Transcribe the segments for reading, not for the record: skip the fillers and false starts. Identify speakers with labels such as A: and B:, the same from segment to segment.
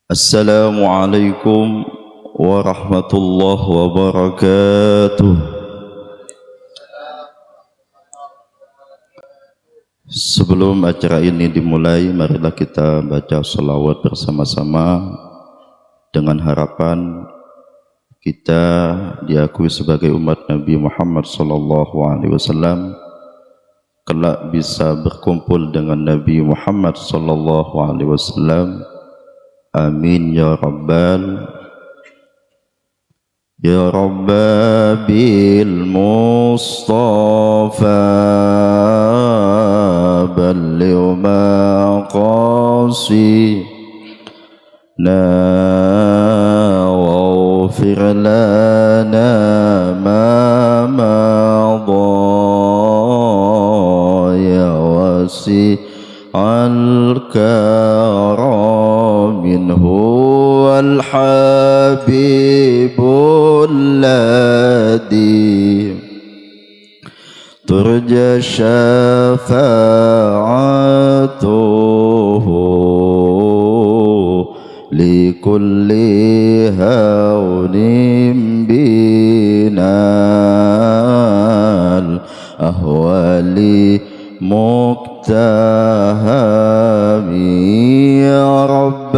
A: Assalamualaikum warahmatullahi wabarakatuh. Sebelum acara ini dimulai, marilah kita baca salawat bersama-sama dengan harapan kita diakui sebagai umat Nabi Muhammad SAW, kelak bisa berkumpul dengan Nabi Muhammad SAW. Amin ya rabbal ya rabba bil mustafa balligh maqasidna waghfir lana ma madha ya wasi'al karam هو الحبيب الذي ترجى شفاعته لكل هون بنا الأهوال مقتهم يا رب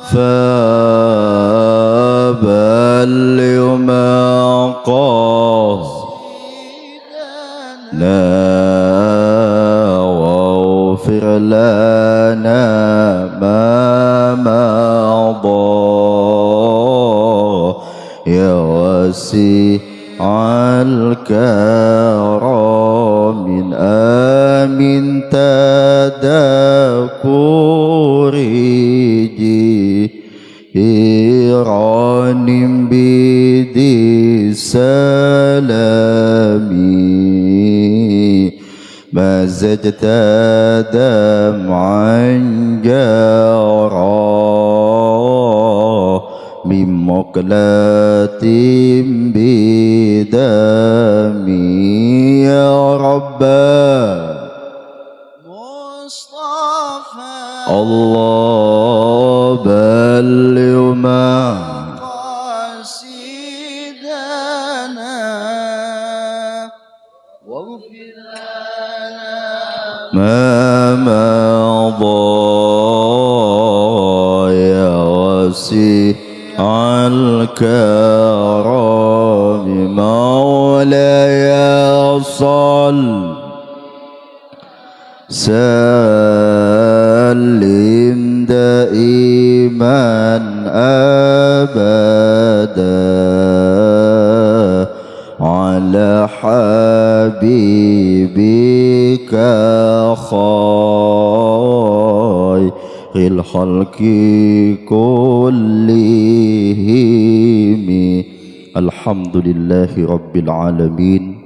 A: فبلغ مقاصدنا واغفر لنا ما مضى يا واسع الكرم آمين تذكري جيران بدي سلامي ما زدت دمعا جرى من مقلة بدمي يا رب مصطفى الله بلغ مقاصدنا واغفر لنا ما مضى يا واسع الكرم مولاي صل سلم دائما أبدا على حبيبك خير الخلق كلهم الحمد لله رب العالمين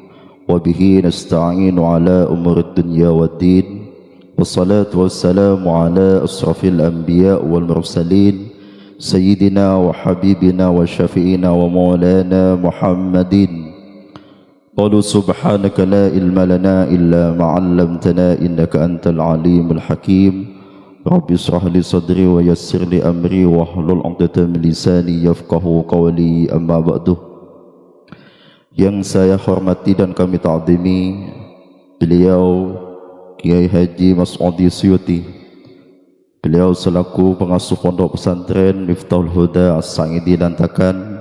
A: وبه نستعين على أمور الدنيا والدين والصلاة والسلام على أشرف الأنبياء والمرسلين سيدنا وحبيبنا وشفيعنا ومولانا محمد. قالوا سبحانك لا علم لنا إلا ما علمتنا إنك أنت العليم الحكيم. رب اشرح لي صدري ويسر لي أمري واحلل عقدة من لساني يفقهوا قولي. أما بعد. Yang saya hormati dan kami ta'zimi beliau Kiai Haji Mas'udi Suyuti, beliau selaku pengasuh pondok pesantren Miftahul Huda As-Sa'idi Lantakan,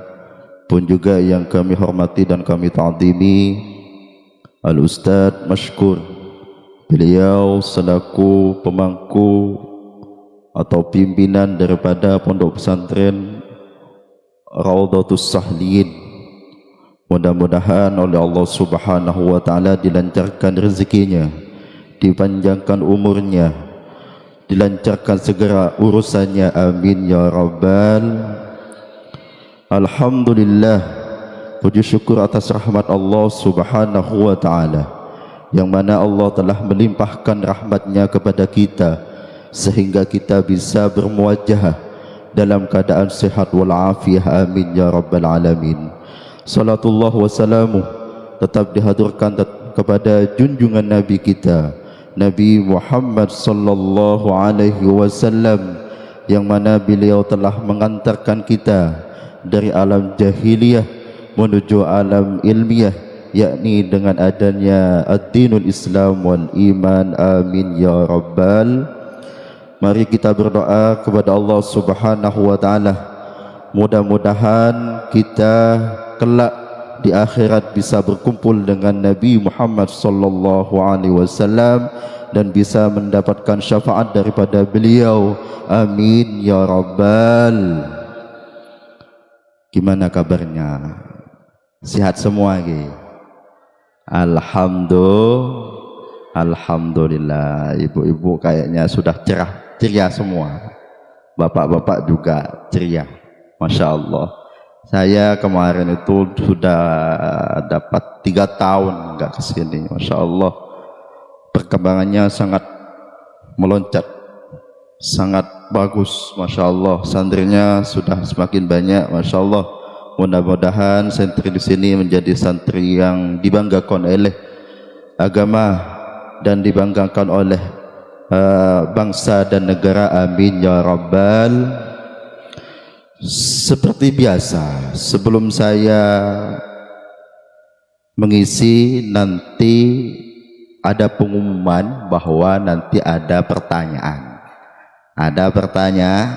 A: pun juga yang kami hormati dan kami ta'zimi Al-Ustadz Mashkur, beliau selaku pemangku atau pimpinan daripada pondok pesantren Raudhatus Sahliyin. Mudah-mudahan oleh Allah Subhanahu wa taala dilancarkan rezekinya, dipanjangkan umurnya, dilancarkan segera urusannya. Amin ya rabbal. Alhamdulillah, puji syukur atas rahmat Allah Subhanahu wa taala, yang mana Allah telah melimpahkan rahmatnya kepada kita sehingga kita bisa bermuwajahah dalam keadaan sehat walafiat. Amin ya rabbal alamin. Salatullah wassalamu tetap dihaturkan kepada junjungan Nabi kita Nabi Muhammad sallallahu alaihi wasallam, yang mana beliau telah mengantarkan kita dari alam jahiliyah menuju alam ilmiah, yakni dengan adanya ad-dinul Islam wal iman. Amin ya rabbal. Mari kita berdoa kepada Allah Subhanahu wa taala, mudah-mudahan kita kelak di akhirat bisa berkumpul dengan Nabi Muhammad sallallahu alaihi wasallam dan bisa mendapatkan syafaat daripada beliau. Amin ya rabbal. Gimana kabarnya? Sehat semua ge? Alhamdulillah. Ibu-ibu kayaknya sudah ceria semua. Bapak-bapak juga ceria. Masya Allah. Saya kemarin itu sudah dapat 3 tahun nggak kesini. Masya Allah. Perkembangannya sangat meloncat, sangat bagus. Masya Allah. Santrinya sudah semakin banyak. Masya Allah. Mudah-mudahan santri di sini menjadi santri yang dibanggakan oleh agama dan dibanggakan oleh bangsa dan negara. Amin ya rabbal. Seperti biasa, sebelum saya mengisi, nanti ada pengumuman bahwa nanti ada pertanyaan. Ada pertanyaan.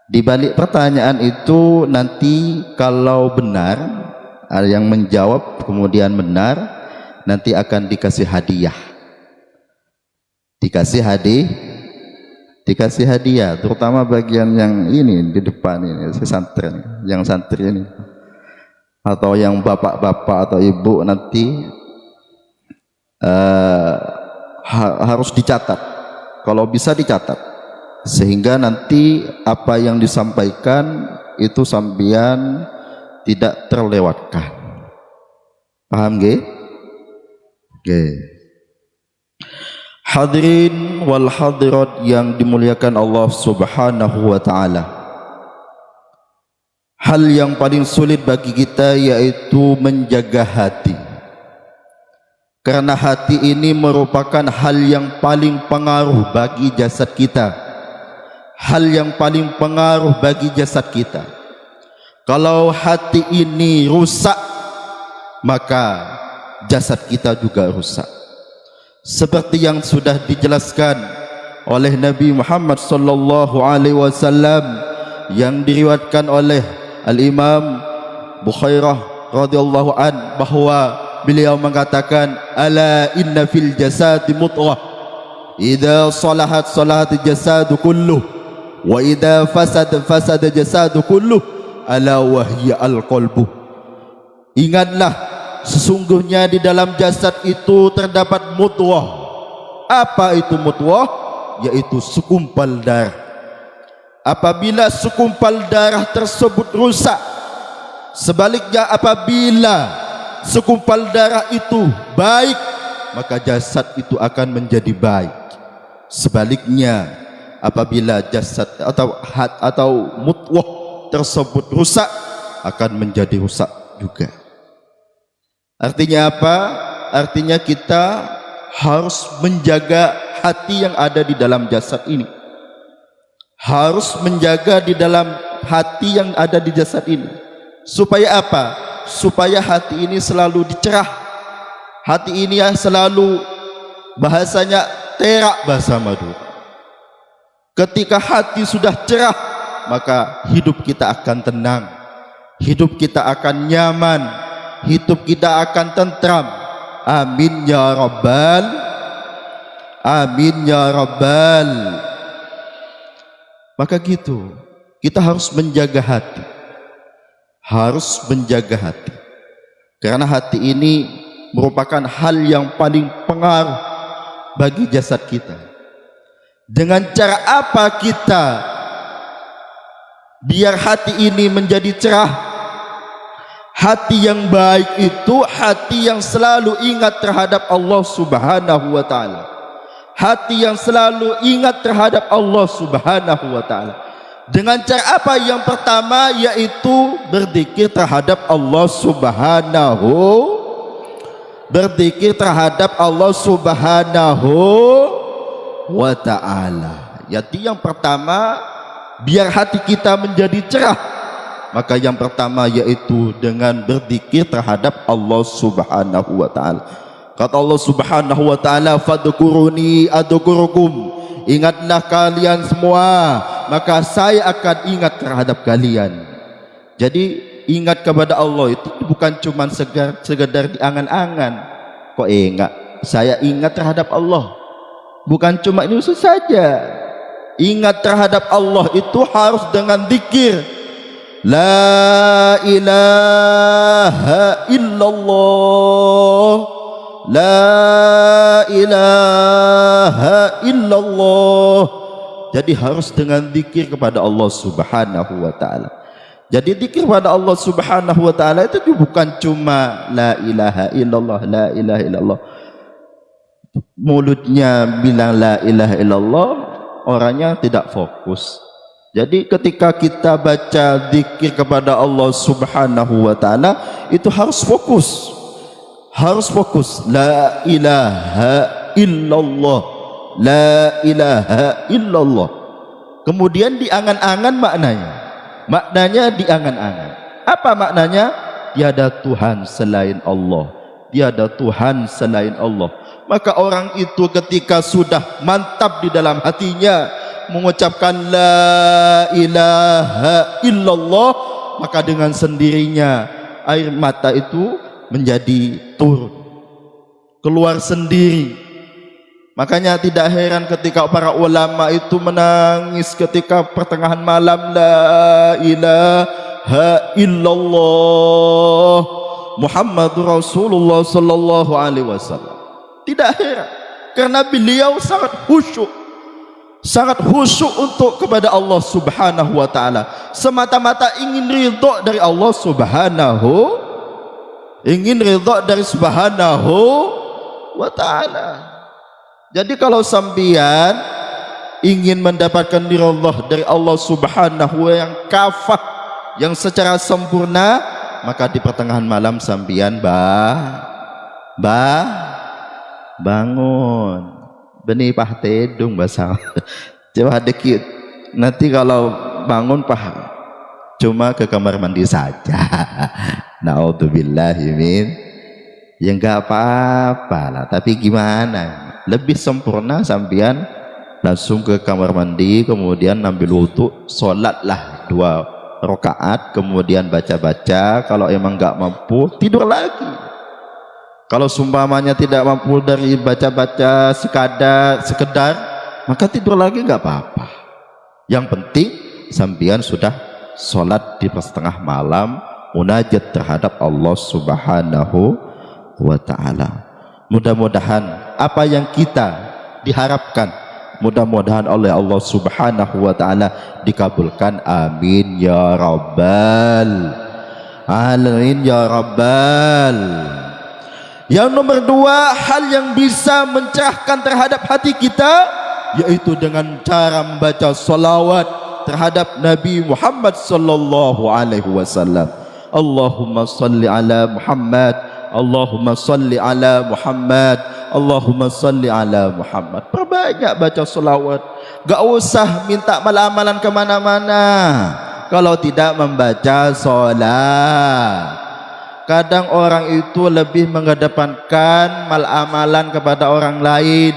A: Di balik pertanyaan itu nanti kalau benar, yang menjawab kemudian benar, nanti akan dikasih hadiah. Dikasih hadiah, terutama bagian yang ini di depan ini, santri, yang santri ini, atau yang bapak-bapak atau ibu nanti harus dicatat, kalau bisa dicatat, sehingga nanti apa yang disampaikan itu sambian tidak terlewatkan. Paham ge? Hadirin wal hadirat yang dimuliakan Allah Subhanahu wa taala. Hal yang paling sulit bagi kita yaitu menjaga hati. Karena hati ini merupakan hal yang paling pengaruh bagi jasad kita. Hal yang paling pengaruh bagi jasad kita. Kalau hati ini rusak, maka jasad kita juga rusak. Seperti yang sudah dijelaskan oleh Nabi Muhammad sallallahu alaihi wasallam, yang diriwayatkan oleh Al-Imam Bukhairah radhiyallahu an, bahwa beliau mengatakan, ala inna fil jasadi mudghah idza salahat salahat jasadu kulluh wa idza fasada jasadu kulluh ala wahya al-qalbu. Ingatlah, sesungguhnya di dalam jasad itu terdapat mudghah. Apa itu mudghah? Yaitu segumpal darah. Apabila segumpal darah tersebut rusak, sebaliknya apabila segumpal darah itu baik, maka jasad itu akan menjadi baik. Sebaliknya, apabila jasad atau mudghah tersebut rusak, akan menjadi rusak juga. Artinya apa? Artinya kita harus menjaga hati yang ada di dalam jasad ini. Harus menjaga di dalam hati yang ada di jasad ini. Supaya apa? Supaya hati ini selalu dicerah. Hati ini yang selalu, bahasanya terak bahasa Madura. Ketika hati sudah cerah, maka hidup kita akan tenang. Hidup kita akan nyaman. Hidup kita akan tentram. Amin ya rabbal. Amin ya rabbal. Maka gitu, kita harus menjaga hati. Harus menjaga hati. Karena hati ini merupakan hal yang paling pengaruh bagi jasad kita. Dengan cara apa kita biar hati ini menjadi cerah? Hati yang baik itu hati yang selalu ingat terhadap Allah Subhanahu wa taala. Hati yang selalu ingat terhadap Allah Subhanahu wa taala. Dengan cara apa? Yang pertama yaitu berzikir terhadap Allah Subhanahu berzikir terhadap Allah Subhanahu wa ta'ala. Jadi yang pertama, biar hati kita menjadi cerah, maka yang pertama yaitu dengan berzikir terhadap Allah Subhanahu wa ta'ala. Kata Allah Subhanahu wa ta'ala, fadkuruni adkurukum, ingatlah kalian semua maka saya akan ingat terhadap kalian. Jadi ingat kepada Allah itu bukan cuma sekedar di angan-angan. Kok ingat? Saya ingat terhadap Allah, bukan cuma ini saja. Ingat terhadap Allah itu harus dengan zikir. La ilaha illallah, la ilaha illallah. Jadi harus dengan zikir kepada Allah Subhanahu wa ta'ala. Jadi zikir kepada Allah Subhanahu wa ta'ala itu bukan cuma la ilaha illallah, la ilaha illallah. Mulutnya bilang la ilaha illallah, orangnya tidak fokus. Jadi ketika kita baca zikir kepada Allah Subhanahu wa ta'ala itu harus fokus. Harus fokus. La ilaha illallah, la ilaha illallah. Kemudian diangan-angan maknanya diangan-angan. Apa maknanya? Tiada Tuhan selain Allah, tiada Tuhan selain Allah. Maka orang itu ketika sudah mantap di dalam hatinya mengucapkan la ilaha illallah, maka dengan sendirinya air mata itu menjadi turun, keluar sendiri. Makanya tidak heran ketika para ulama itu menangis ketika pertengahan malam, la ilaha illallah Muhammadur Rasulullah sallallahu alaihi wasallam. Tidak heran karena beliau sangat khusyuk untuk kepada Allah Subhanahu wa ta'ala, semata-mata ingin ridha dari Allah Subhanahu wa ta'ala. Jadi kalau sambian ingin mendapatkan ridha dari Allah Subhanahu yang kafah, yang secara sempurna, maka di pertengahan malam sambian bangun benih pah tedung basah. Coba dikit nanti kalau bangun cuma ke kamar mandi saja. Naudzubillahi min, ya enggak apa-apa lah, tapi gimana lebih sempurna sambian langsung ke kamar mandi, kemudian ambil wudu, sholatlah 2 rakaat, kemudian baca-baca. Kalau emang enggak mampu tidur lagi. Kalau sumpamanya tidak mampu dari baca-baca sekedar, maka tidur lagi enggak apa-apa. Yang penting sambian sudah sholat di setengah malam, munajat terhadap Allah Subhanahu wa ta'ala. Mudah-mudahan apa yang kita diharapkan, mudah-mudahan oleh Allah Subhanahu wa ta'ala dikabulkan. Amin ya rabbal alamin ya rabbal. Yang nomor 2, hal yang bisa mencerahkan terhadap hati kita yaitu dengan cara membaca salawat terhadap Nabi Muhammad sallallahu alaihi wasallam. Allahumma salli ala Muhammad, Allahumma salli ala Muhammad, Allahumma salli ala Muhammad. Perbanyak baca salawat. Gak usah minta amalan kemana-mana kalau tidak membaca salat. Kadang orang itu lebih mengedepankan amalan kepada orang lain.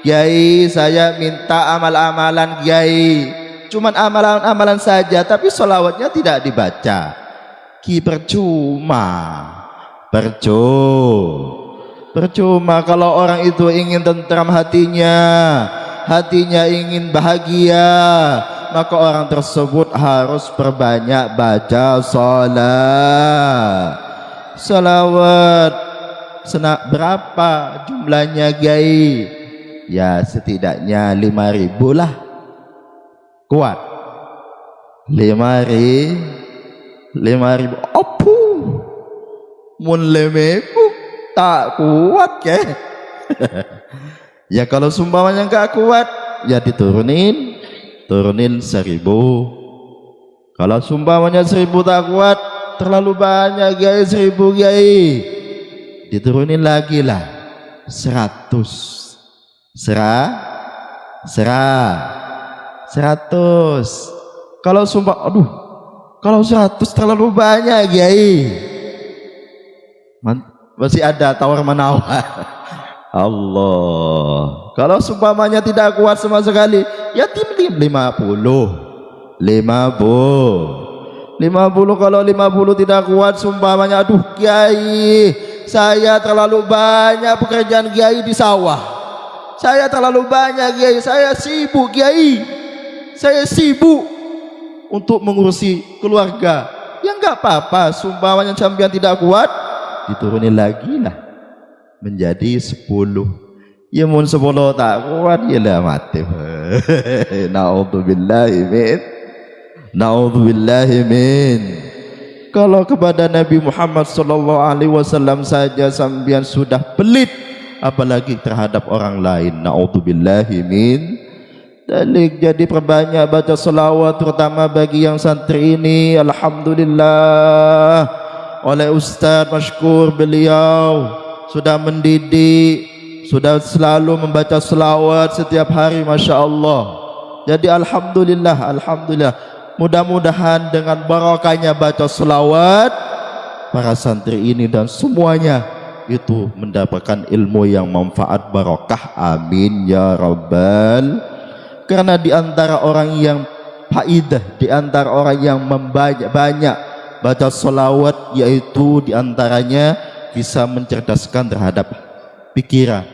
A: Kiai, saya minta amal-amalan Kiai, cuman amalan-amalan saja, tapi sholawatnya tidak dibaca. Percuma kalau orang itu ingin tentram hatinya ingin bahagia, maka orang tersebut harus perbanyak baca salawat. Berapa jumlahnya Kiai? Ya setidaknya 5.000 lah. Kuat 5.000. Opu mun 5.000 tak kuat ke? Ya kalau sumpamanya enggak kuat, ya turunin 1.000. Kalau sumpamanya 1.000 tak kuat, terlalu banyak Kiai, 1.000 Kiai. diturunin lagi lah 100. 100. Kalau sumpah, aduh, kalau 100 terlalu banyak Kiai. Masih ada tawar menawar. Allah. Kalau sumpamanya tidak kuat sama sekali, ya tim 50. 50. Kalau 50 tidak kuat sumpamanya, aduh Kiai, saya terlalu banyak pekerjaan Kiai di sawah. Saya terlalu banyak Kiai, saya sibuk Kiai. Saya sibuk untuk mengurusi keluarga. Ya enggak apa-apa, sumpamanya sampean tidak kuat, diturunin lagi lah menjadi 10. Ya mun 10 tak kuat ya lah mati. Naudzubillahi min. Kalau kepada Nabi Muhammad sallallahu alaihi wasallam saja sampean sudah pelit, apalagi terhadap orang lain. Naudzubillahi min. Jadi perbanyak baca selawat, terutama bagi yang santri ini. Alhamdulillah, oleh Ustaz Mashkur, beliau sudah mendidik, sudah selalu membaca selawat setiap hari, Masya Allah. Jadi alhamdulillah, alhamdulillah. Mudah-mudahan dengan barakahnya baca selawat, para santri ini dan semuanya itu mendapatkan ilmu yang manfaat barakah. Amin ya Rabbal. Karena di antara orang yang faidah, di antara orang yang banyak baca selawat, yaitu di antaranya bisa mencerdaskan terhadap pikiran,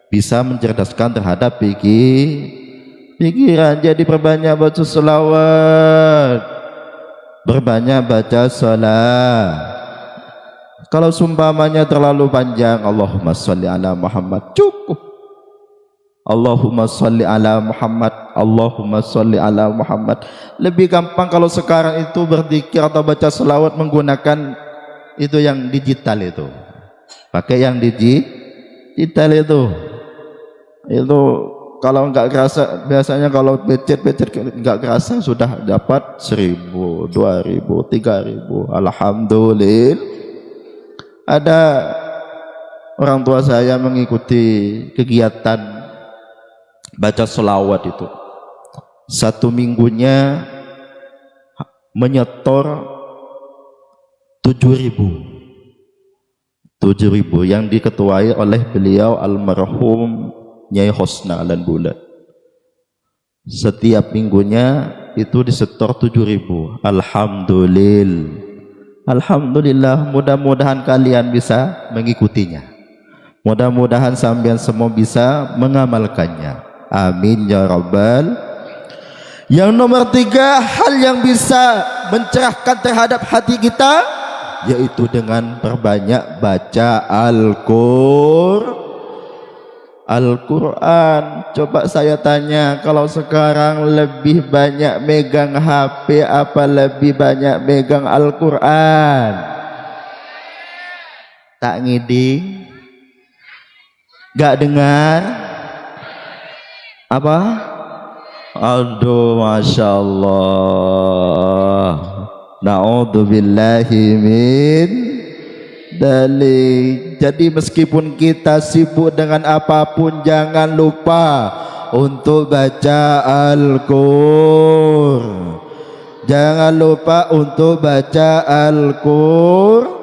A: bisa mencerdaskan terhadap pikiran. Jadi perbanyak baca selawat, berbanyak baca salat. Kalau sumpamanya terlalu panjang, Allahumma sholli ala Muhammad, cukup. Allahumma sholli ala Muhammad, Allahumma sholli ala Muhammad. Lebih gampang kalau sekarang itu berzikir atau baca selawat menggunakan itu yang digital itu. Pakai yang digital itu. Itu kalau enggak kerasa, biasanya kalau becet enggak kerasa sudah dapat 1000, 2000, 3000. Alhamdulillah. Ada orang tua saya mengikuti kegiatan baca selawat itu, 1 minggunya menyetor 7.000 yang diketuai oleh beliau almarhum Nyai Hosna Alan Bulat. Setiap minggunya itu disetor 7.000. Alhamdulillah, mudah-mudahan kalian bisa mengikutinya, mudah-mudahan sampean semua bisa mengamalkannya. Amin ya Rabbal. Yang nomor 3, hal yang bisa mencerahkan terhadap hati kita, yaitu dengan perbanyak baca Al-Quran. Coba saya tanya, kalau sekarang lebih banyak megang HP apa lebih banyak megang Al-Quran? Tak ngiding, gak dengar apa? Aduh, Masya Allah. Na'udzubillahi min dalik. Jadi meskipun kita sibuk dengan apapun, jangan lupa untuk baca Al-Qur'an. Jangan lupa untuk baca Al-Qur'an.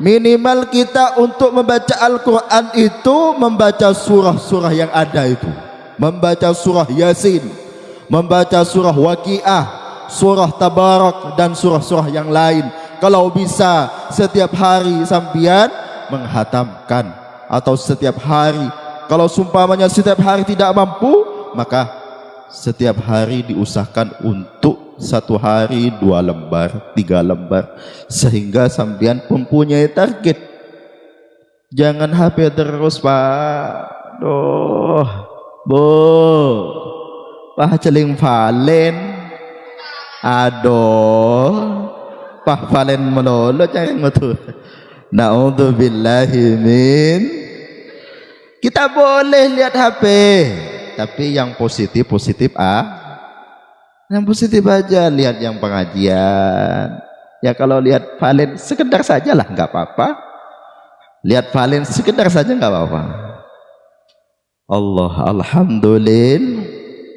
A: Minimal kita untuk membaca Al-Quran itu membaca surah-surah yang ada itu, membaca surah Yasin, membaca surah Waqiah, surah Tabarak, dan surah-surah yang lain. Kalau bisa setiap hari sambian menghatamkan, atau setiap hari. Kalau sumpamanya setiap hari tidak mampu, maka setiap hari diusahakan untuk 1 hari 2 lembar, 3 lembar, sehingga sampean mempunyai target. Jangan HP terus, Pak. Duh, Bu, Pak celing valen. Aduh, Pak valen melolo jangan ngotu. Na'udzubillahi min. Kita boleh lihat HP, tapi yang positif yang positif aja. Lihat yang pengajian. Ya kalau lihat valen sekedar saja lah, nggak apa-apa. Lihat Valen sekedar saja nggak apa-apa. Alhamdulillah.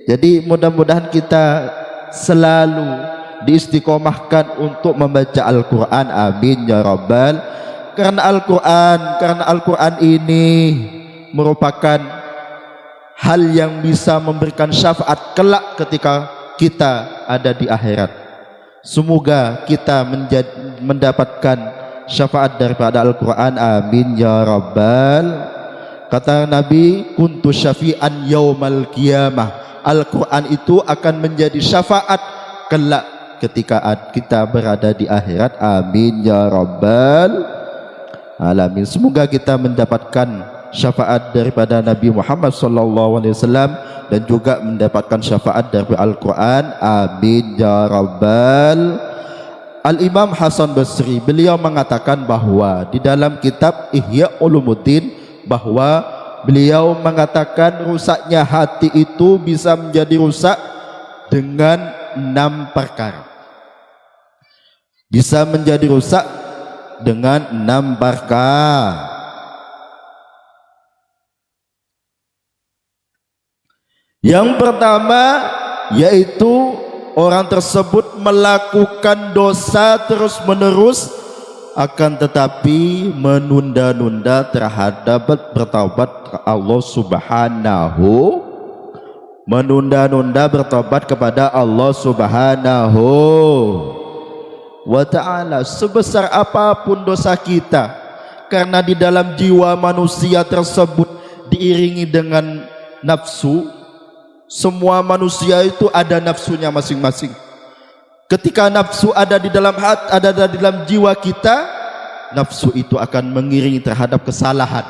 A: Jadi mudah-mudahan kita selalu diistiqomahkan untuk membaca Al-Quran. Amin ya Rabbal. Karena Al-Quran ini merupakan hal yang bisa memberikan syafaat kelak ketika kita ada di akhirat. Semoga kita mendapatkan syafaat daripada Al-Quran. Amin ya Rabbal. Kata Nabi, kuntu syafi'an yaumal qiyamah. Al-Quran itu akan menjadi syafaat kelak ketika kita berada di akhirat. Amin ya Rabbal alamin. Semoga kita mendapatkan syafaat daripada Nabi Muhammad SAW dan juga mendapatkan syafaat dari Al-Quran. Amin ya Rabbal. Al-Imam Hasan Basri, beliau mengatakan bahwa di dalam kitab Ihya Ulumuddin, bahwa beliau mengatakan rusaknya hati itu bisa menjadi rusak dengan 6 perkara. Bisa menjadi rusak dengan 6 perkara. Yang pertama yaitu orang tersebut melakukan dosa terus menerus, akan tetapi menunda-nunda terhadap bertaubat Allah Subhanahu, menunda-nunda bertobat kepada Allah Subhanahu wa ta'ala. Sebesar apapun dosa kita, karena di dalam jiwa manusia tersebut diiringi dengan nafsu. Semua manusia itu ada nafsunya masing-masing. Ketika nafsu ada di dalam hati, ada di dalam jiwa kita, nafsu itu akan mengiringi terhadap kesalahan,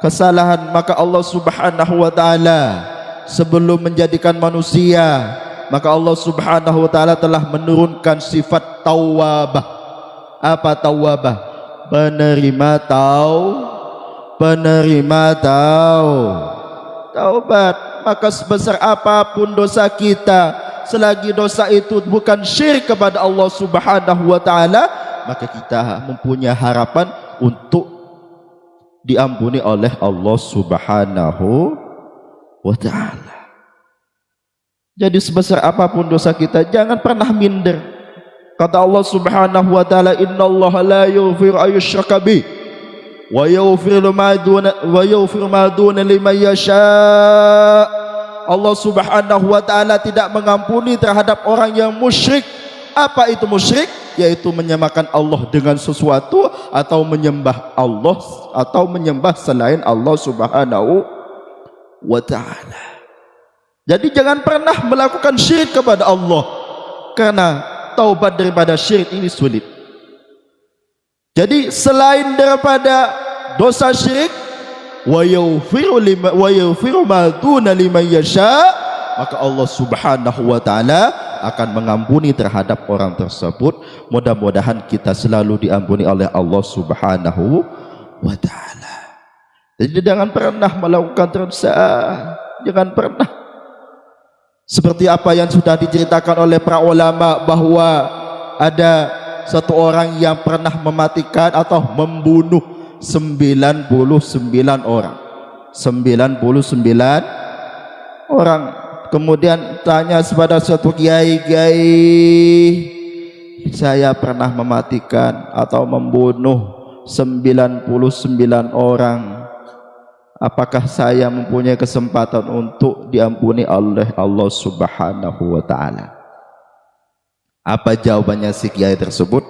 A: kesalahan. Maka Allah Subhanahu wa ta'ala sebelum menjadikan manusia, maka Allah Subhanahu wa ta'ala telah menurunkan sifat tawabah. Apa tawabah? Penerima taubat. Maka sebesar apapun dosa kita, selagi dosa itu bukan syirik kepada Allah Subhanahu wa ta'ala, maka kita mempunyai harapan untuk diampuni oleh Allah Subhanahu wa ta'ala. Jadi sebesar apapun dosa kita, jangan pernah minder. Kata Allah Subhanahu wa ta'ala, innallaha la yaghfiru ayyushraka bih wa yaghfiru ma duna liman yasha. Allah Subhanahu wa ta'ala tidak mengampuni terhadap orang yang musyrik. Apa itu musyrik? Yaitu menyamakan Allah dengan sesuatu, atau menyembah Allah, atau menyembah selain Allah Subhanahu wa ta'ala. Jadi jangan pernah melakukan syirik kepada Allah, karena taubat daripada syirik ini sulit. Jadi selain daripada dosa syirik, wa yaghfiru ma duna liman yasha, maka Allah Subhanahu wa ta'ala akan mengampuni terhadap orang tersebut. Mudah-mudahan kita selalu diampuni oleh Allah Subhanahu wa ta'ala. Jadi jangan pernah melakukan dosa, jangan pernah. Seperti apa yang sudah diceritakan oleh para ulama, bahwa ada satu orang yang pernah mematikan atau membunuh 99 orang. 99 orang. Kemudian tanya kepada suatu kiai, saya pernah mematikan atau membunuh 99 orang. Apakah saya mempunyai kesempatan untuk diampuni oleh Allah Subhanahu wa ta'ala? Apa jawabannya si kiai tersebut?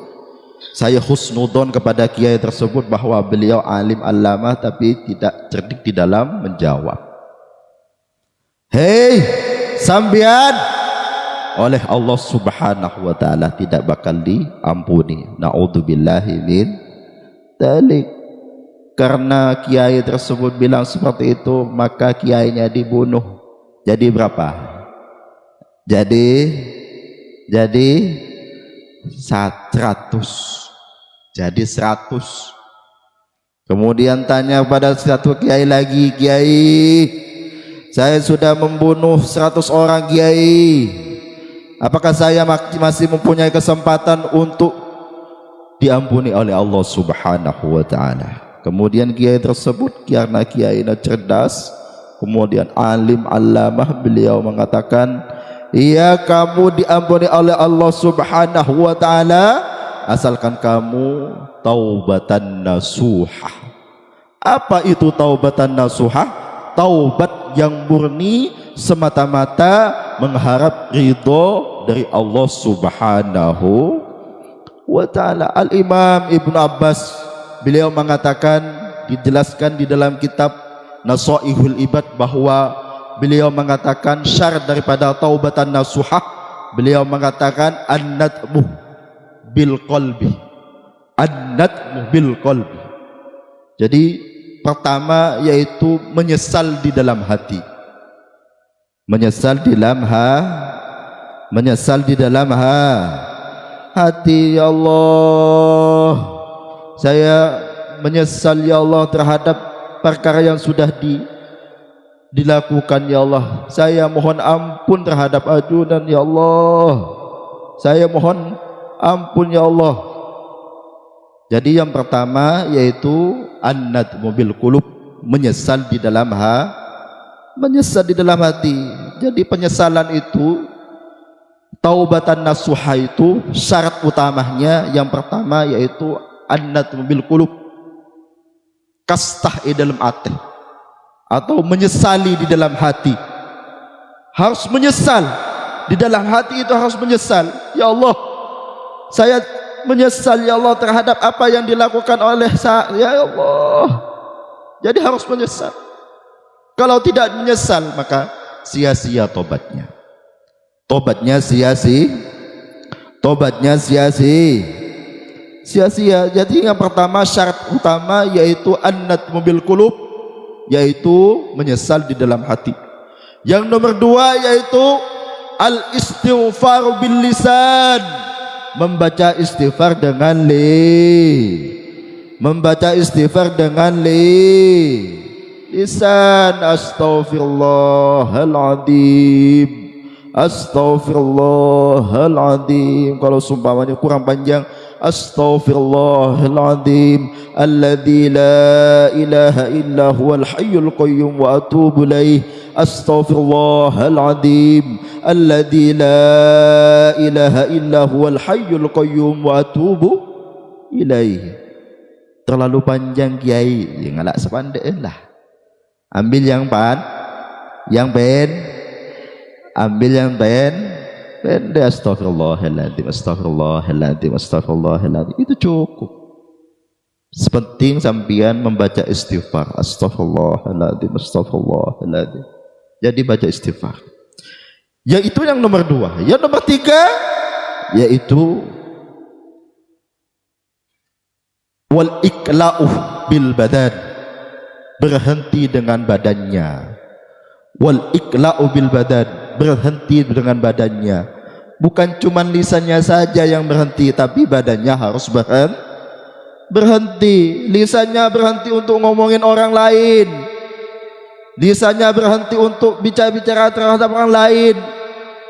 A: Saya husnudon kepada kiai tersebut bahwa beliau alim allamah tapi tidak cerdik di dalam menjawab. Hei sambian, oleh Allah Subhanahu wa ta'ala tidak bakal diampuni. Na'udzubillahi min dzalik. Karena kiai tersebut bilang seperti itu, maka kiainya dibunuh. Jadi berapa? Jadi 100. Jadi 100. Kemudian tanya pada satu kiai lagi, kiai, saya sudah membunuh 100 orang kiai, apakah saya masih mempunyai kesempatan untuk diampuni oleh Allah Subhanahu wa taala. Kemudian kiai tersebut karena kiainya cerdas, kemudian alim allamah, beliau mengatakan, "Iya, kamu diampuni oleh Allah Subhanahu wa taala asalkan kamu taubatan nasuhah." Apa itu taubatan nasuhah? Taubat yang murni semata-mata mengharap ridho dari Allah Subhanahu wa ta'ala. Al-Imam Ibnu Abbas beliau mengatakan, dijelaskan di dalam kitab Nasaihul Ibad, bahwa beliau mengatakan syarat daripada taubatan nasuhah, beliau mengatakan an-nadmu bil qalbi, an-nadmu bil qalbi. Jadi pertama yaitu menyesal di dalam hati, menyesal di dalam hati. Ya Allah, saya menyesal ya Allah terhadap perkara yang sudah dilakukan ya Allah. Saya mohon ampun terhadap ajudan ya Allah. Saya mohon ampun ya Allah. Jadi yang pertama yaitu an-nadmu bil qulub, menyesal di dalam hati. Jadi penyesalan itu, taubatan nasuha itu syarat utamanya yang pertama yaitu an-nadmu bil qulub, kastah di dalam hati, atau menyesali di dalam hati. Harus menyesal di dalam hati, itu harus menyesal. Ya Allah, saya menyesal ya Allah terhadap apa yang dilakukan oleh saya ya Allah. Jadi harus menyesal. Kalau tidak menyesal maka sia-sia tobatnya. Tobatnya sia-sia. Jadi yang pertama, syarat utama yaitu an-nadmu bil qulub, yaitu menyesal di dalam hati. Yang nomor dua yaitu al-istighfar bil lisan, membaca istighfar dengan lisan. Astaghfirullahaladzim, astaghfirullahaladzim. Kalau sumpahnya kurang panjang, astaghfirullahaladzim alladzi la ilaha illa huwal hayyul qayyum wa atubu ilaih. Astaghfirullahaladzim alladzi la ilaha illa huwal hayyul qayyum wa atubu ilaih. Terlalu panjang kiai, ya ngalak sepandek lah. Ambil yang pendek. Astagfirullahaladzim, astagfirullahaladzim, astagfirullahaladzim. Itu cukup. Sepenting sampian membaca istighfar. Astagfirullahaladzim, astagfirullahaladzim. Jadi baca istighfar. Yaitu yang nomor dua. Yang nomor tiga yaitu wal ikla'u bil badan, berhenti dengan badannya. Wal ikla'u bil badan, berhenti dengan badannya. Bukan cuma lisannya saja yang berhenti, tapi badannya harus berhenti. Lisannya berhenti untuk ngomongin orang lain, lisannya berhenti untuk bicara-bicara terhadap orang lain,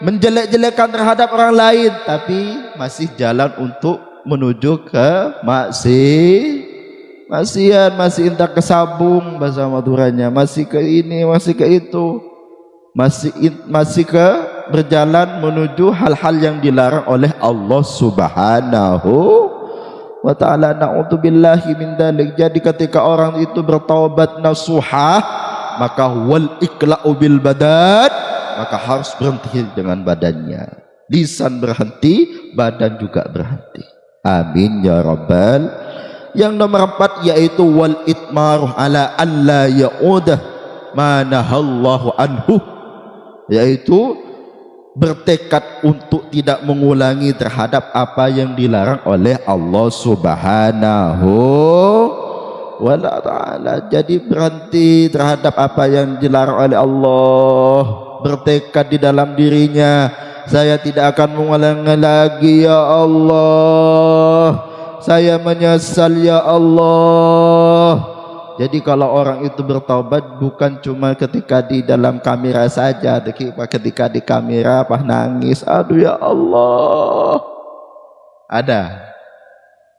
A: menjelek-jelekan terhadap orang lain, tapi masih jalan untuk menuju ke maksiat, masih intak ke sabung bahasa Maduranya, masih ke ini, masih ke itu, masih ke berjalan menuju hal-hal yang dilarang oleh Allah Subhanahu wa ta'ala. Na'udzubillahi min dzalik. Jadi ketika orang itu bertaubat nasuhah, maka wal ikla'u bil badan, maka harus berhenti dengan badannya. Lisan berhenti, badan juga berhenti. Amin ya rabbal. Yang nomor 4 yaitu wal itmaru ala alla ya'udah ma nahallahu anhu, yaitu bertekad untuk tidak mengulangi terhadap apa yang dilarang oleh Allah Subhanahu wa ta'ala. Jadi berhenti terhadap apa yang dilarang oleh Allah, bertekad di dalam dirinya, saya tidak akan mengulangi lagi ya Allah, saya menyesal ya Allah. Jadi kalau orang itu bertaubat bukan cuma ketika di dalam kamera saja, ketika di kamera apa nangis, aduh ya Allah.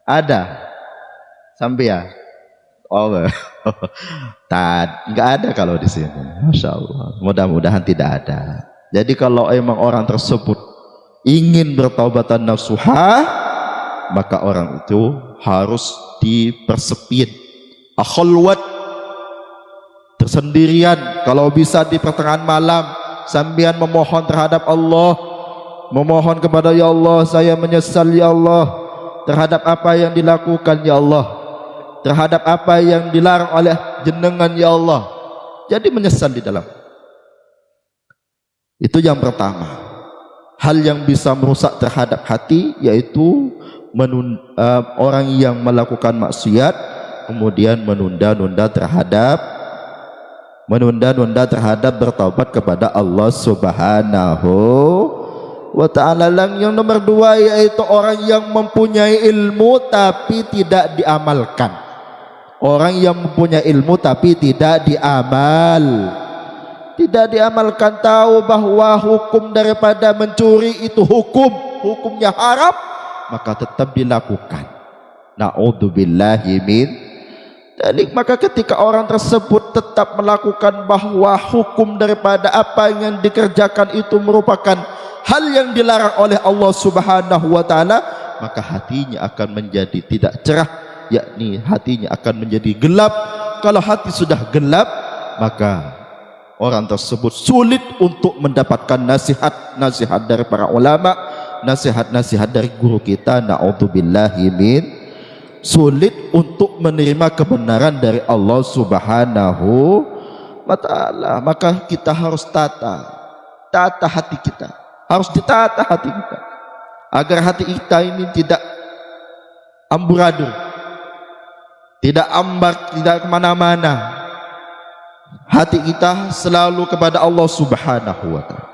A: Ada sampean? Oh, nggak ada kalau di sini. Masya Allah. Mudah-mudahan tidak ada. Jadi kalau emang orang tersebut ingin bertaubatan nasuha, maka orang itu harus dipersepit, akhlwat, tersendirian. Kalau bisa di pertengahan malam sambian memohon terhadap Allah, memohon kepada ya Allah, saya menyesal ya Allah terhadap apa yang dilakukan ya Allah, terhadap apa yang dilarang oleh jenengan ya Allah. Jadi menyesal di dalam. Itu yang pertama. Hal yang bisa merusak terhadap hati yaitu orang yang melakukan maksiat kemudian menunda-nunda terhadap bertaubat kepada Allah Subhanahu wa ta'ala. Yang nomor dua yaitu orang yang mempunyai ilmu tapi tidak diamalkan. Orang yang mempunyai ilmu tapi tidak diamalkan, tahu bahwa hukum daripada mencuri itu hukumnya haram, maka tetap dilakukan. Na'udzubillahi min dzalik. Maka ketika orang tersebut tetap melakukan bahwa hukum daripada apa yang dikerjakan itu merupakan hal yang dilarang oleh Allah Subhanahu wa ta'ala, maka hatinya akan menjadi tidak cerah, yakni hatinya akan menjadi gelap. Kalau hati sudah gelap, maka orang tersebut sulit untuk mendapatkan nasihat dari para ulama, nasihat dari guru kita. Na'udzubillahi min, sulit untuk menerima kebenaran dari Allah Subhanahu wa ta'ala. Maka kita harus tata hati kita, harus ditata hati kita agar hati kita ini tidak amburadul, tidak ambar, tidak kemana-mana. Hati kita selalu kepada Allah Subhanahu wa ta'ala.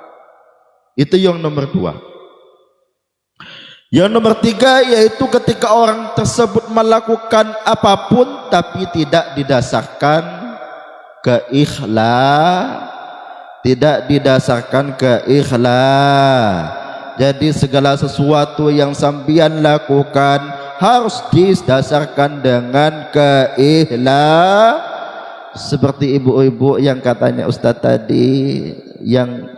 A: Itu yang nomor dua. Yang nomor tiga yaitu ketika orang tersebut melakukan apapun tapi tidak didasarkan keikhlas. Jadi segala sesuatu yang sampean lakukan harus didasarkan dengan keikhlas. Seperti ibu-ibu yang katanya Ustadz tadi yang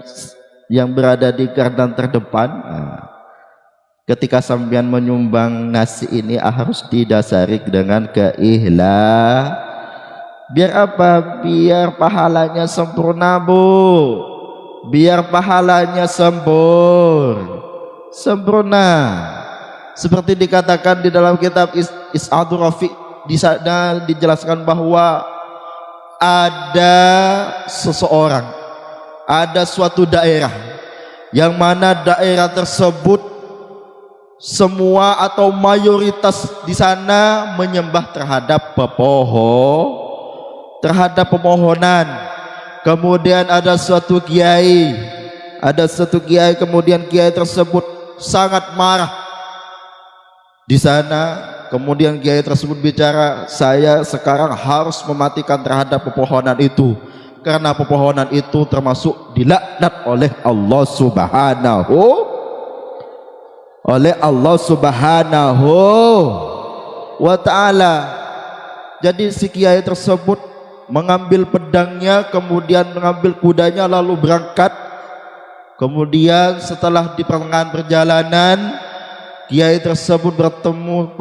A: berada di gardan terdepan. Ketika sampean menyumbang nasi ini harus didasari dengan keikhlas. Biar apa? Biar pahalanya sempurna, Bu. Biar pahalanya sempurna. Seperti dikatakan di dalam kitab Is'adur Rafiq, di sana dijelaskan bahwa ada seseorang, ada suatu daerah yang mana daerah tersebut semua atau mayoritas di sana menyembah terhadap pemohonan. Kemudian ada suatu kiai, kemudian kiai tersebut sangat marah di sana. Kemudian kiai tersebut bicara, saya sekarang harus mematikan terhadap pepohonan itu, karena pepohonan itu termasuk dilaknat oleh Allah Subhanahu wa ta'ala. Jadi si kiai tersebut mengambil pedangnya, kemudian mengambil kudanya lalu berangkat. Kemudian setelah di pertengahan perjalanan, kiai tersebut bertemu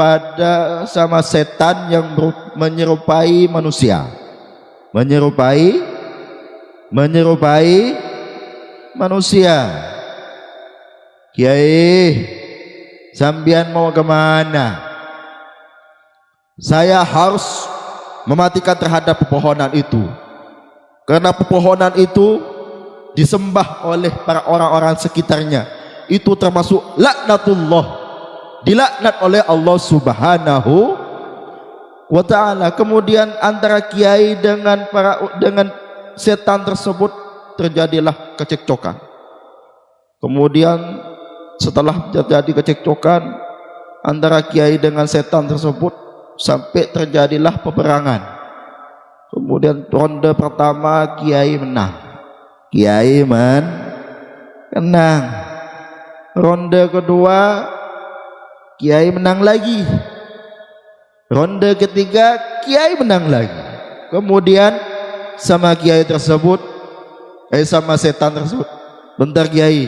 A: sama setan yang menyerupai manusia. Menyerupai manusia. Kiai, sambian mau kemana? Saya harus mematikan terhadap pepohonan itu, karena pepohonan itu disembah oleh para orang-orang sekitarnya. Itu termasuk laknatullah, dilaknat oleh Allah Subhanahu wa ta'ala. Kemudian antara kiai dengan setan tersebut terjadilah kecekcokan. Kemudian setelah terjadi kecekcokan antara kiai dengan setan tersebut, sampai terjadilah peperangan. Kemudian ronde pertama kiai menang. Ronde kedua kiai menang lagi. Ronde ketiga kiai menang lagi. Kemudian sama kiai tersebut sama setan tersebut, bentar kiai,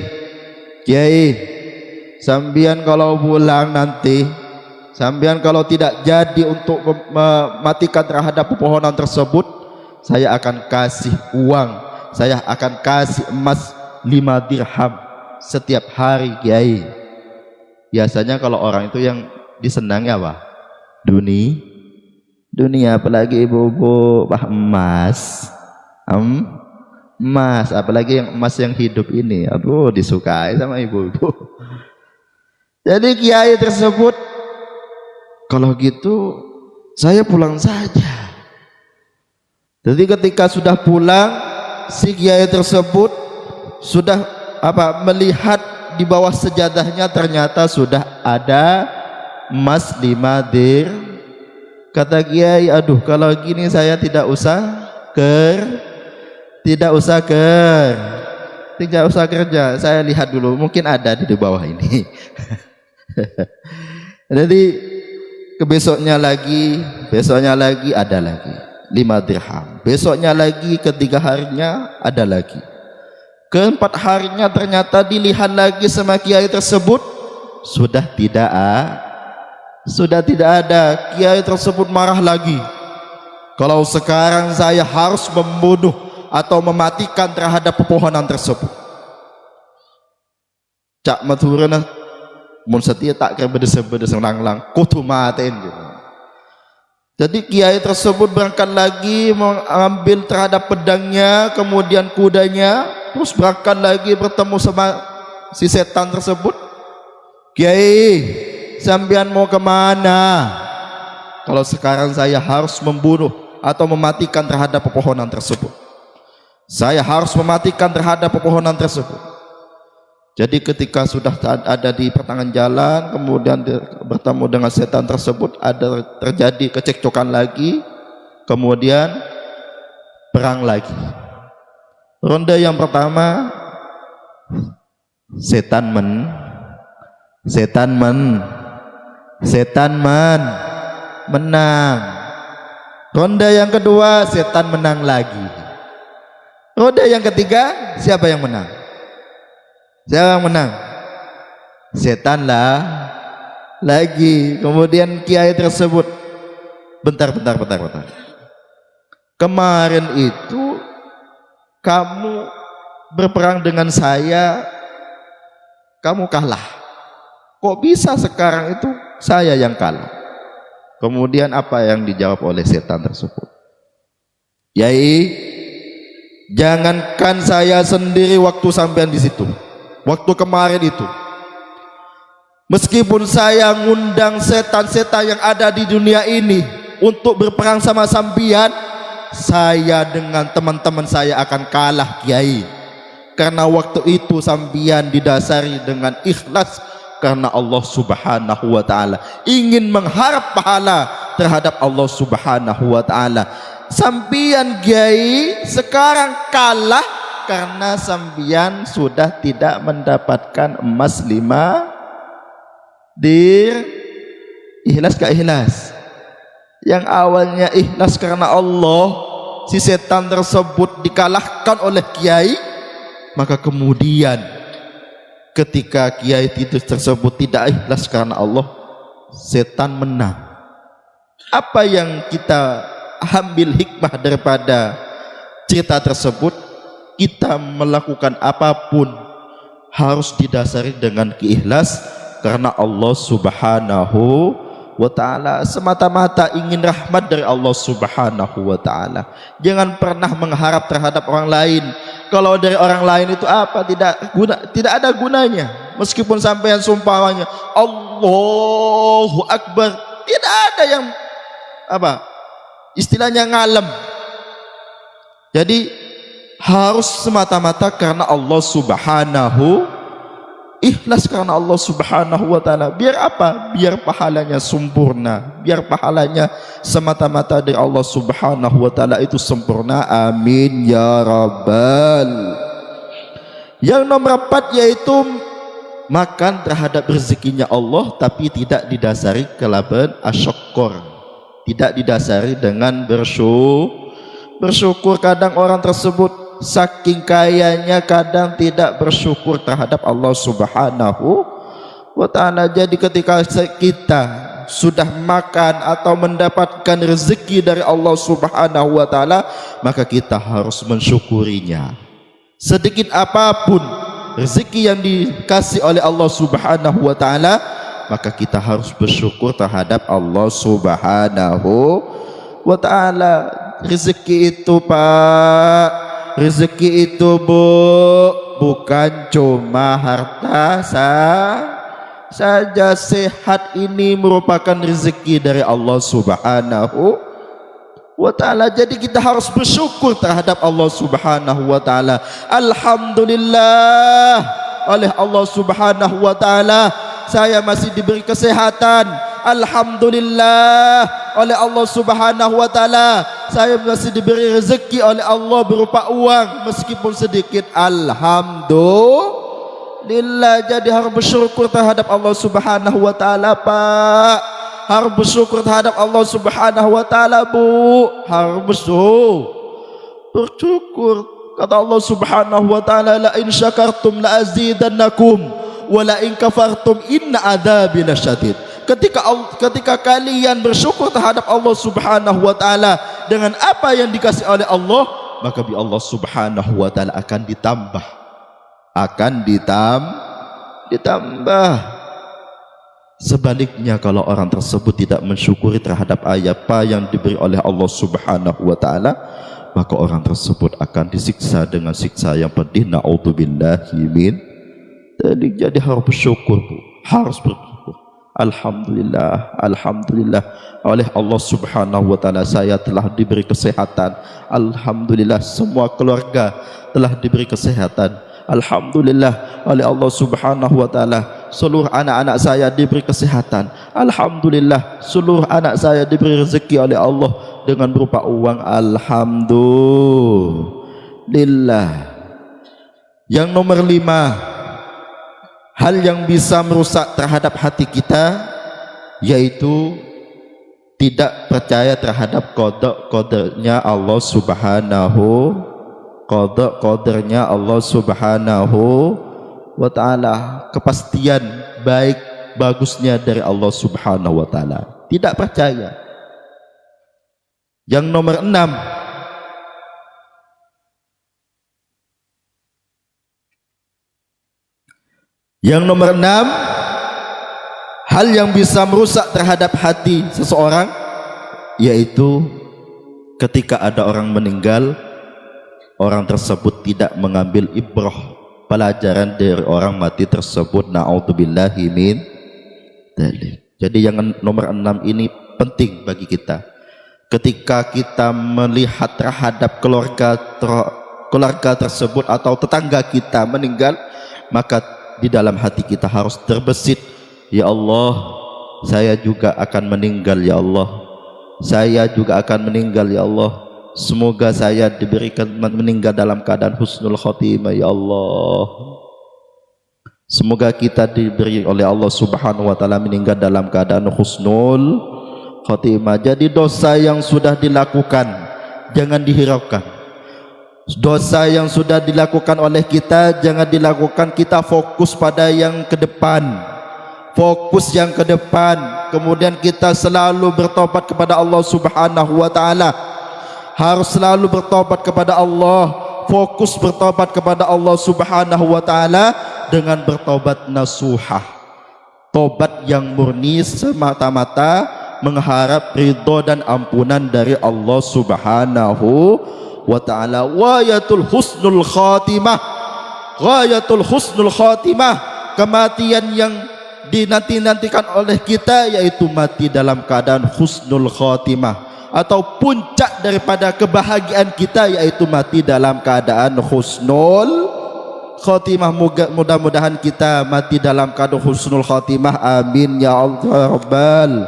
A: sambian kalau pulang nanti, sambian kalau tidak jadi untuk mematikan terhadap pepohonan tersebut, saya akan kasih uang, saya akan kasih emas 5 dirham setiap hari kiai. Biasanya kalau orang itu yang disenangi apa? Dunia, apalagi ibu-ibu emas, emas, apalagi yang emas yang hidup ini, aduh disukai sama ibu-ibu. Jadi kiai tersebut, kalau gitu saya pulang saja. Jadi ketika sudah pulang, si kiai tersebut sudah melihat di bawah sejadahnya ternyata sudah ada emas 5 dir. Kata kiai, aduh kalau gini saya tidak usah kerja, saya lihat dulu mungkin ada di bawah ini. Jadi besoknya lagi ada lagi 5 dirham, besoknya lagi, ketiga harinya ada lagi, keempat harinya ternyata dilihat lagi sama kiai tersebut sudah tidak ada. Kiai tersebut marah lagi, kalau sekarang saya harus membunuh atau mematikan terhadap pepohonan tersebut. Cak maturana mun setia tak kira bedes-bedes lang kudu matiin gitu. Jadi kiai tersebut berangkat lagi mengambil terhadap pedangnya, kemudian kudanya, terus berangkat lagi bertemu sama si setan tersebut. Kiai, sampean mau kemana? Kalau sekarang saya harus membunuh atau mematikan terhadap pepohonan tersebut. Saya harus mematikan terhadap pepohonan tersebut. Jadi ketika sudah ada di pertengahan jalan, kemudian bertemu dengan setan tersebut, ada terjadi kecekcokan lagi, kemudian perang lagi. Ronde yang pertama setan menang. Ronde yang kedua setan menang lagi. Ronde yang ketiga siapa yang menang? Setan lah lagi. Kemudian kiai tersebut, bentar. Kemarin itu kamu berperang dengan saya, kamu kalah. Kok bisa sekarang itu saya yang kalah? Kemudian apa yang dijawab oleh setan tersebut? Yai, jangankan saya sendiri waktu sampean di situ, waktu kemarin itu, meskipun saya ngundang setan-setan yang ada di dunia ini untuk berperang sama sampean, saya dengan teman-teman saya akan kalah kiai. Karena waktu itu sampean didasari dengan ikhlas karena Allah Subhanahu wa taala, ingin mengharap pahala terhadap Allah Subhanahu wa taala. Sampean kiai sekarang kalah karena sampean sudah tidak mendapatkan emas 5 dir. Ikhlas gak ikhlas? Yang awalnya ikhlas karena Allah, si setan tersebut dikalahkan oleh kiai, maka kemudian ketika kiai itu tersebut tidak ikhlas karena Allah, setan menang. Apa yang kita ambil hikmah daripada cerita tersebut? Kita melakukan apapun harus didasari dengan keikhlas karena Allah Subhanahu wa ta'ala, semata-mata ingin rahmat dari Allah Subhanahu wa ta'ala. Jangan pernah mengharap terhadap orang lain. Kalau dari orang lain itu apa? Tidak ada gunanya. Meskipun sampai yang sumpahnya Allahu Akbar, tidak ada yang istilahnya ngalem. Jadi harus semata-mata karena Allah Subhanahu, ikhlas karena Allah Subhanahu wa ta'ala. Biar apa? Biar pahalanya sempurna, biar pahalanya semata-mata dari Allah Subhanahu wa ta'ala itu sempurna. Amin ya rabbal. Yang nomor 4 yaitu makan terhadap rezekinya Allah tapi tidak didasari kelaban asyakor. tidak didasari dengan bersyukur. Kadang orang tersebut saking kayanya kadang tidak bersyukur terhadap Allah Subhanahu wa ta'ala. Jadi ketika kita sudah makan atau mendapatkan rezeki dari Allah Subhanahu wa ta'ala, maka kita harus mensyukurinya. Sedikit apapun rezeki yang dikasih oleh Allah Subhanahu wa ta'ala, maka kita harus bersyukur terhadap Allah Subhanahu wa ta'ala. Rezeki itu Pak, rezeki itu Bu, bukan cuma harta saja. Sehat ini merupakan rezeki dari Allah Subhanahu wa ta'ala. Jadi kita harus bersyukur terhadap Allah Subhanahu wa ta'ala. Alhamdulillah, oleh Allah Subhanahu wa ta'ala saya masih diberi kesehatan. Alhamdulillah, oleh Allah Subhanahu wa ta'ala saya masih diberi rezeki oleh Allah berupa uang meskipun sedikit. Alhamdulillah. Jadi harus bersyukur terhadap Allah Subhanahu wa ta'ala Pak. Harus bersyukur terhadap Allah Subhanahu wa ta'ala Bu. Harus bersyukur. Kata Allah Subhanahu wa ta'ala, la in syakartum la azidannakum wa la in kafartum inna adzabi lasyadid. Ketika kalian bersyukur terhadap Allah Subhanahu wa ta'ala dengan apa yang dikasih oleh Allah, maka bi Allah Subhanahu wa ta'ala akan ditambah. Sebaliknya kalau orang tersebut tidak mensyukuri terhadap apa yang diberi oleh Allah Subhanahu wa ta'ala, maka orang tersebut akan disiksa dengan siksa yang pedih. Na'udzubillahi min dzalik. Jadi harus bersyukur Bu, harus bersyukur. Alhamdulillah, alhamdulillah, oleh Allah Subhanahu wa ta'ala saya telah diberi kesehatan. Alhamdulillah, semua keluarga telah diberi kesehatan. Alhamdulillah, oleh Allah Subhanahu wa ta'ala seluruh anak-anak saya diberi kesehatan. Alhamdulillah, seluruh anak saya diberi rezeki oleh Allah dengan berupa uang. Alhamdulillah. Yang nomor 5, hal yang bisa merusak terhadap hati kita yaitu tidak percaya terhadap qada-qadarnya Allah Subhanahu qadarnya Allah Subhanahu wa ta'ala, kepastian baik bagusnya dari Allah Subhanahu wa ta'ala. Tidak percaya. Yang nomor 6, hal yang bisa merusak terhadap hati seseorang yaitu ketika ada orang meninggal, orang tersebut tidak mengambil ibrah, pelajaran dari orang mati tersebut. Na'udzubillahi min dzalik. Jadi yang nomor 6 ini penting bagi kita. Ketika kita melihat terhadap keluarga tersebut atau tetangga kita meninggal, maka di dalam hati kita harus terbesit, ya Allah, saya juga akan meninggal ya Allah. Saya juga akan meninggal ya Allah. Semoga saya diberikan meninggal dalam keadaan husnul khotimah ya Allah. Semoga kita diberi oleh Allah Subhanahu wa ta'ala meninggal dalam keadaan husnul khotimah. Jadi dosa yang sudah dilakukan jangan dihiraukan. Dosa yang sudah dilakukan oleh kita jangan dilakukan. Kita fokus pada yang ke depan. Fokus yang ke depan. Kemudian kita selalu bertobat kepada Allah Subhanahu wa ta'ala. Harus selalu bertobat kepada Allah. Fokus bertobat kepada Allah Subhanahu wa ta'ala dengan bertobat nasuhah, tobat yang murni semata-mata mengharap ridho dan ampunan dari Allah Subhanahu wa ta'ala. Ghayatul husnul khatimah, ghayatul husnul khatimah, kematian yang dinanti-nantikan oleh kita yaitu mati dalam keadaan husnul khatimah, atau puncak daripada kebahagiaan kita yaitu mati dalam keadaan husnul khatimah. Mudah-mudahan kita mati dalam keadaan husnul khatimah. Amin ya Allah Rabbal,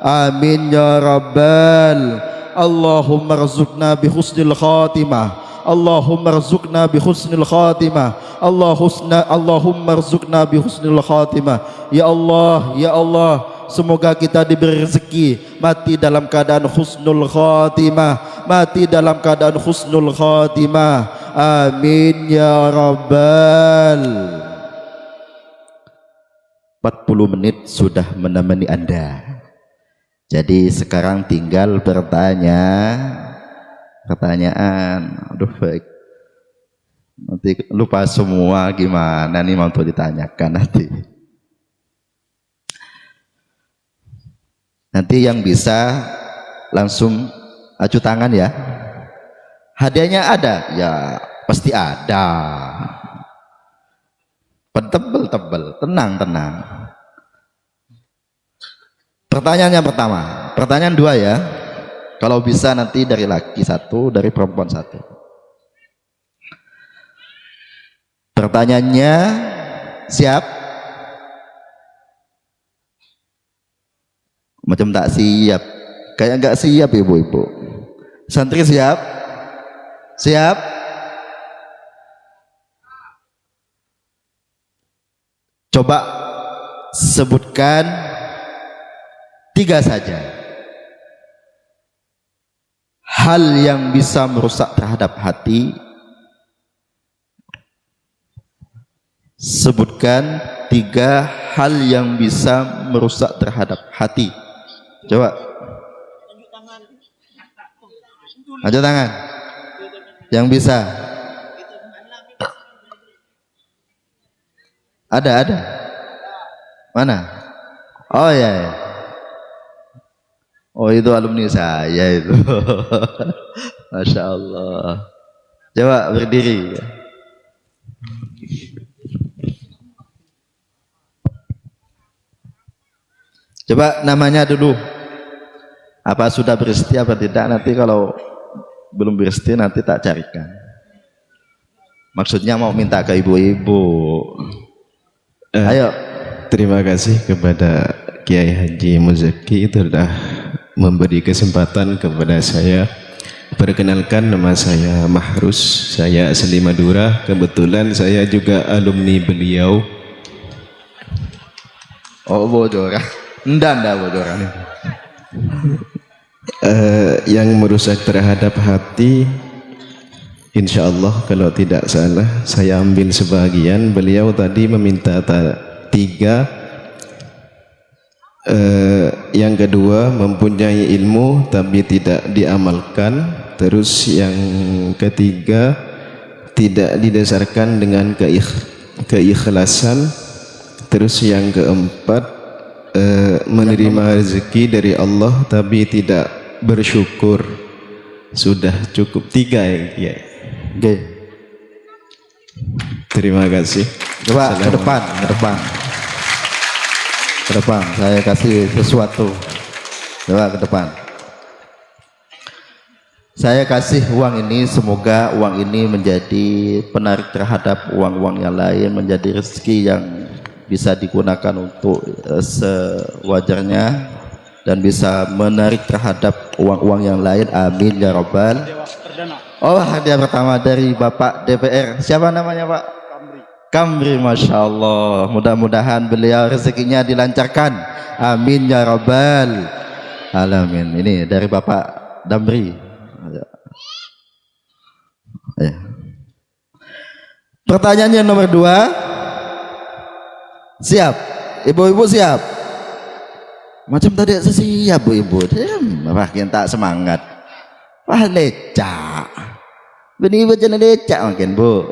A: amin ya Rabbal. Allahumma rzuqna bi husnil khatimah, Allahumma rzuqna bi husnil khatimah, Allahumma rzuqna bi husnil khatimah. Ya Allah, ya Allah, semoga kita diberi rezeki mati dalam keadaan husnul khatimah, mati dalam keadaan husnul khatimah. Amin ya rabbal. 40 menit sudah menemani Anda. Jadi sekarang tinggal pertanyaan. Aduh baik. Nanti lupa semua gimana nih mau ditanyakan nanti. Nanti yang bisa langsung acu tangan ya. Hadiahnya ada? Ya pasti ada. Tebel, tenang. Pertanyaan yang pertama, pertanyaan 2 ya. Kalau bisa nanti dari laki 1, dari perempuan 1. Pertanyaannya siap? Macam tak siap, kayak enggak siap ibu-ibu. Santri siap? Siap? Coba sebutkan 3 saja hal yang bisa merusak terhadap hati. Sebutkan 3 hal yang bisa merusak terhadap hati. Coba. Angkat tangan. Yang bisa. Ada. Mana? Oh ya. Oh itu alumni saya itu. Masya Allah. Coba berdiri. Coba namanya dulu. Apa sudah bersedia apa tidak? Nanti kalau belum bersedia nanti tak carikan. Maksudnya mau minta ke ibu-ibu. Ayo.
B: Terima kasih kepada Kiai Haji Muzaki telah memberi kesempatan kepada saya. Perkenalkan, nama saya Mahrus, saya asli Madura. Kebetulan saya juga alumni beliau.
A: Oh bodoran. Ndak bodoran.
B: Yang merusak terhadap hati, insya Allah kalau tidak salah saya ambil sebagian. Beliau tadi meminta 3. Yang kedua, mempunyai ilmu tapi tidak diamalkan. Terus yang ketiga, tidak didasarkan dengan keikhlasan. Terus yang keempat, menerima rezeki dari Allah tapi tidak bersyukur. Sudah cukup 3 ya.
A: Oke.
B: Terima kasih.
A: Coba ke depan. Saya kasih sesuatu. Coba ke depan. Saya kasih uang ini, semoga uang ini menjadi penarik terhadap uang-uang yang lain, menjadi rezeki yang bisa digunakan untuk sewajarnya dan bisa menarik terhadap uang-uang yang lain. Amin ya rabbal. Oh, hadiah pertama dari Bapak DPR. Siapa namanya Pak? Kamri. Masya Allah. Mudah-mudahan beliau rezekinya dilancarkan. Amin ya rabbal alamin. Ini dari Bapak Damri. Pertanyaannya nomor 2. Siap? Ibu-ibu siap? Macam tadi siap ibu-ibu. Makin tak semangat. Wah lecak. Bini ibu jangan lecak makin bu.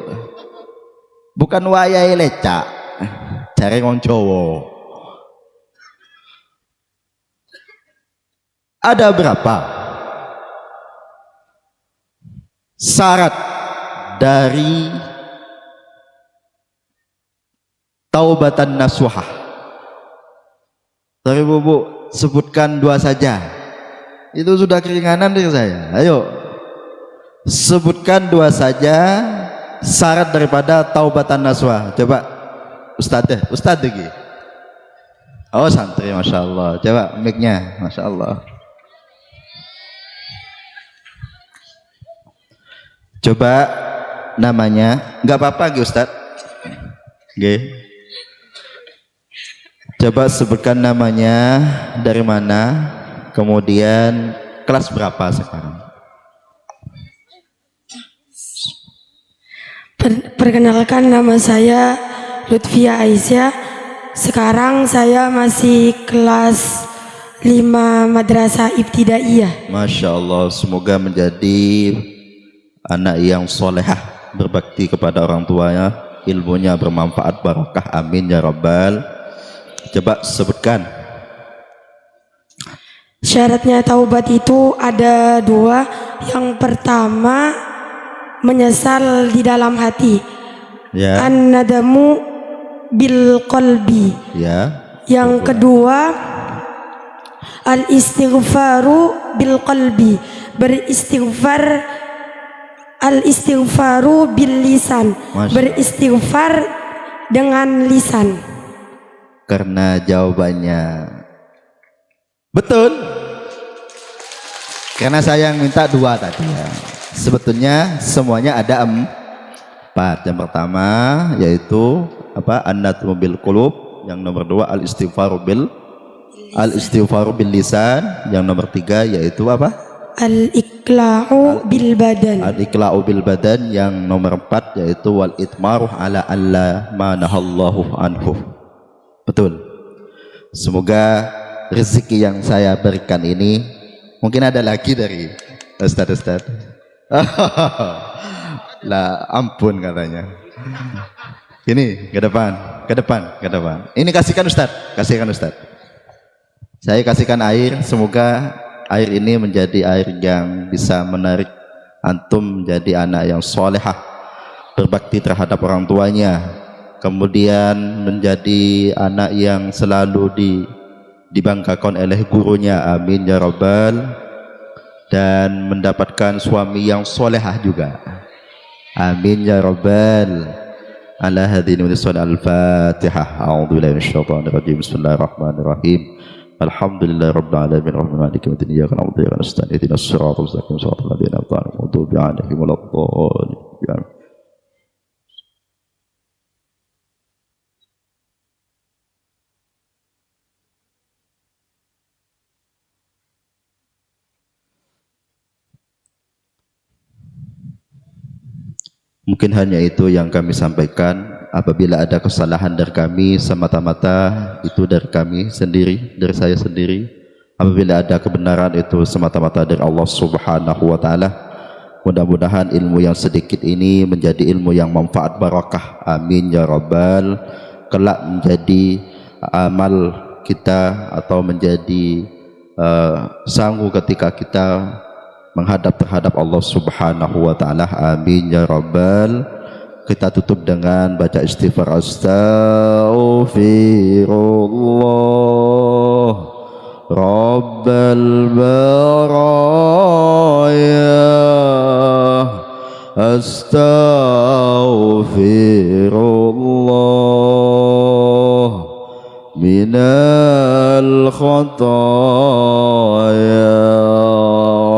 A: Bukan wayai lecak. Cari ngong Jawa. Ada berapa syarat dari taubatan nasuhah? Dari bu, sebutkan 2 saja. Itu sudah keringanan dari saya. Ayo, sebutkan 2 saja syarat daripada taubatan nasuhah. Coba, Ustadz lagi. Oh santri, masya Allah. Coba mic-nya, masya Allah. Coba namanya, nggak apa-apa Ustadz. Oke. Coba sebutkan namanya, dari mana, kemudian kelas berapa sekarang?
C: Perkenalkan, nama saya Lutfia Aisyah. Sekarang saya masih kelas 5 Madrasah Ibtidaiyah.
A: Masya Allah, semoga menjadi anak yang solehah, berbakti kepada orang tuanya, ilmunya bermanfaat, barakah, amin ya rabbal. Coba sebutkan.
C: Syaratnya taubat itu ada 2. Yang pertama, menyesal di dalam hati.
A: Ya,
C: An-nadamu bil qalbi.
A: ya.
C: Yang kedua, al-istighfaru bil qalbi. Beristighfar, al-istighfaru bil lisan.
A: Masya.
C: Beristighfar dengan lisan.
A: Karena jawabannya betul. Karena saya yang minta 2 tadi ya. Sebetulnya semuanya ada 4. Yang pertama yaitu apa? An-nadmu bil qulub. Yang nomor 2 al-istighfaru bil lisan. Yang nomor 3 yaitu apa?
C: Al-iqla'u bil badan.
A: Al-iqla'u bil badan. Yang nomor 4 yaitu wal itmaru ala alla ma nahallahu anhu. Betul. Semoga rezeki yang saya berikan ini, mungkin ada lagi dari Ustaz. Lah ampun katanya. Ini ke depan. Ini kasihkan Ustaz. Saya kasihkan air, semoga air ini menjadi air yang bisa menarik antum menjadi anak yang solehah, berbakti terhadap orang tuanya, kemudian menjadi anak yang selalu dibanggakan oleh gurunya, amin ya rabbal, dan mendapatkan suami yang solehah juga, amin ya rabbal. Ala hadhihi al-fatihah. A'udzubillahi minasyaitonir rajim. Bismillahirrahmanirrahim. Alhamdulillahi rabbil alamin arrahmanir rahim maliki yaumiddin iyyaka na'budu wa iyyaka nasta'in ihdinas siratal mustaqim siratal ladzina an'amta 'alaihim ghairil maghdubi 'alaihim waladdallin. Mungkin hanya itu yang kami sampaikan. Apabila ada kesalahan dari kami, semata-mata itu dari kami sendiri, dari saya sendiri. Apabila ada kebenaran, itu semata-mata dari Allah Subhanahu wa Ta'ala. Mudah-mudahan ilmu yang sedikit ini menjadi ilmu yang manfaat, barakah, amin ya rabbal. Kelak menjadi amal kita atau menjadi sanggup ketika kita menghadap terhadap Allah Subhanahu wa Ta'ala, amin ya rabbal. Kita tutup dengan baca istighfar. Astaghfirullah Rabbal baraya, astaghfirullah minal khataya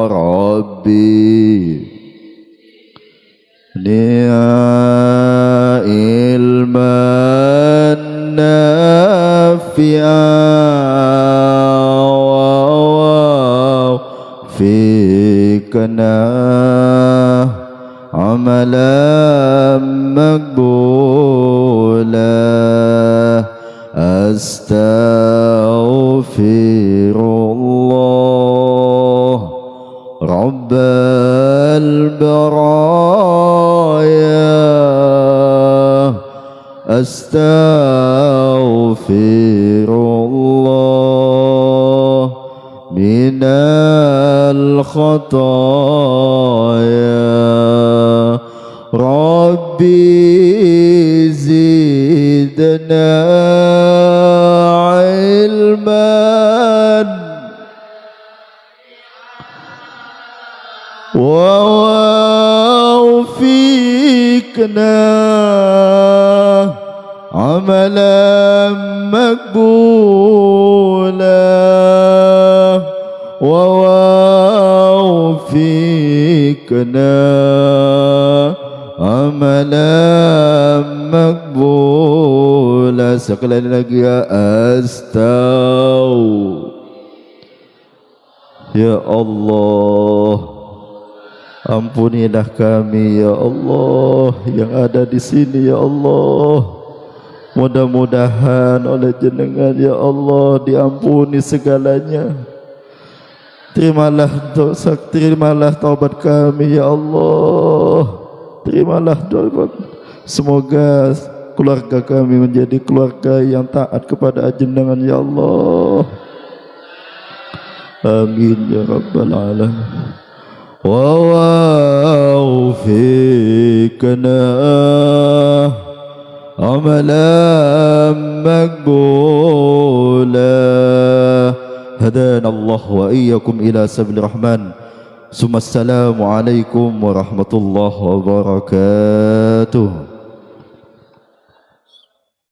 A: Rabbi ilman nafi'an wa fikna amalan maqbula astaghfirullah rabbal baraya astaghfirullah minal khataya Rabbi zidna ilman wa wafikna amalan maqbula wa wafikna amalan maqbula sekali lagi ya Ya Allah, ampunilah kami ya Allah yang ada di sini ya Allah. Mudah-mudahan oleh jenengan ya Allah diampuni segalanya. Terimalah taubat kami ya Allah. Terimalah taubat. Semoga keluarga kami menjadi keluarga yang taat kepada jenengan ya Allah. Amin ya rabbal alamin. Wa wa'ufikna amalan maqbula. Hadana Allah wa iyyakum ila sabil rahman. Assalamu alaikum warahmatullahi wabarakatuh.